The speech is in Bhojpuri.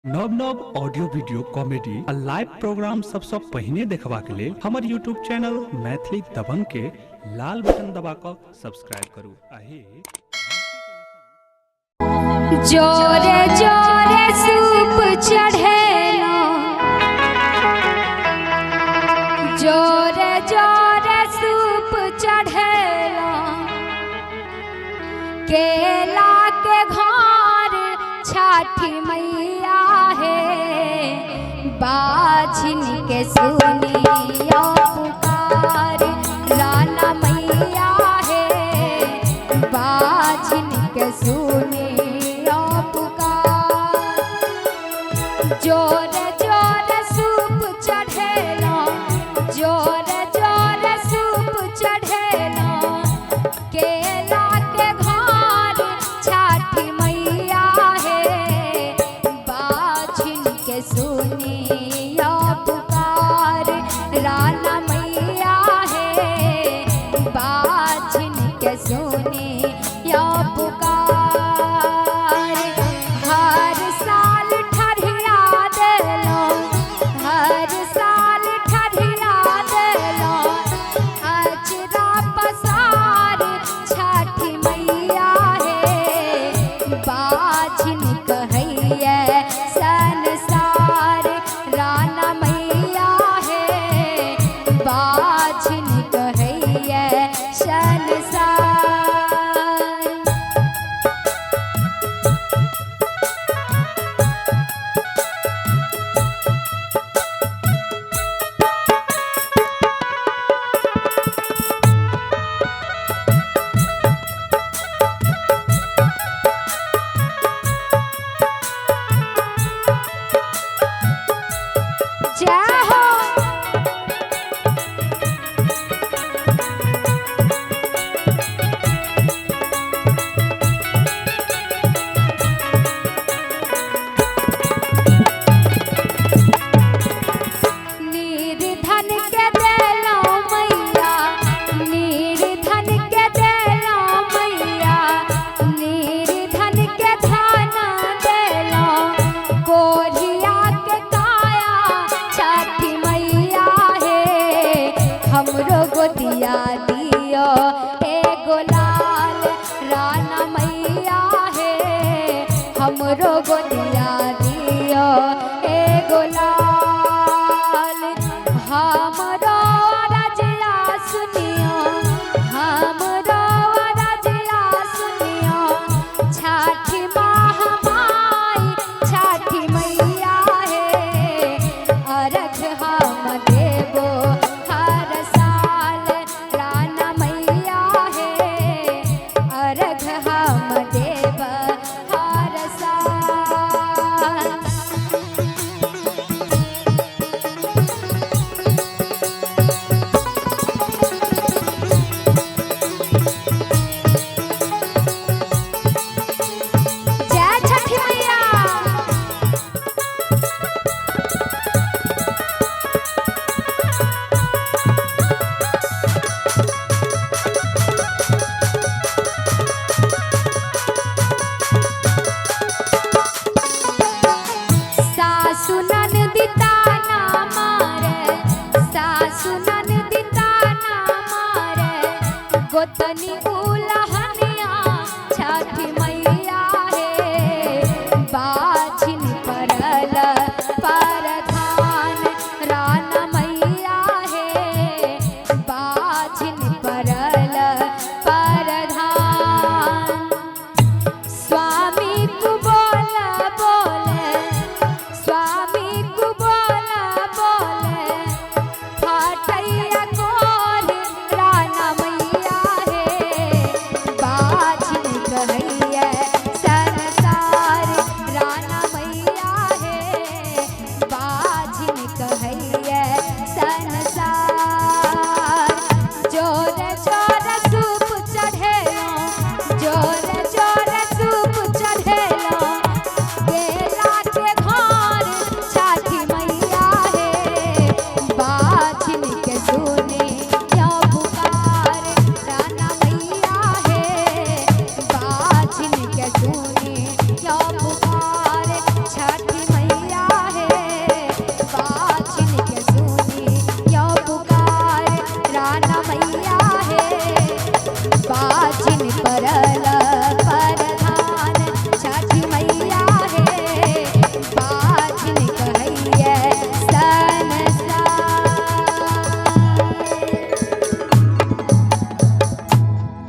नव नव ऑडियो वीडियो कॉमेडी आ लाइव प्रोग्राम सबसे पहले देखबा के लिए हमारे यूट्यूब चैनल मैथिली दबंग के लाल बटन दबाकर सब्सक्राइब करू। जोरे जोरे सूप चढ़ेलो, जोरे जोरे सूप चढ़ेलो, केला के घर छठी मैया है, बाझिन के सुनिया पुकार राना मैया है, बाझिन के सुनिया पुकार। जोरे जोरे सूप चढ़ेलो, जोरे जोरे सूप चढ़ेलो, केला के घर छठी मैया है, बाझिन के सुनिया पुकार राना मैया है, बाझिन के सुनिया पुकार। हर साल ठरिया देलो, हर साल ठरिया देलो, अजरा पसार छठी मैया है, बाझिन कहैया संसार राना मैया है, बाझिन कहैया संसार। जय हो निर्धन के देलो मैया, निर्धन के देलो मैया, निर्धन के धन देलो, कोढ़िया के काया छठी मैया है, हमरो गोदिया दियो एगो लाल राना मैया है, हमरो गोदिया दियो एगो लाल। हमरो रजिया सुनियो, हमरो रजिया सुनियो, छठी महामाई छठी मैया है, अर्घ हम देबो हर साल राना मैया है, अर्घ हम देब हर साल। जय छठी मैया। सासु ननदी ताना मारे, सासु ननदी ताना मारे, गोतनी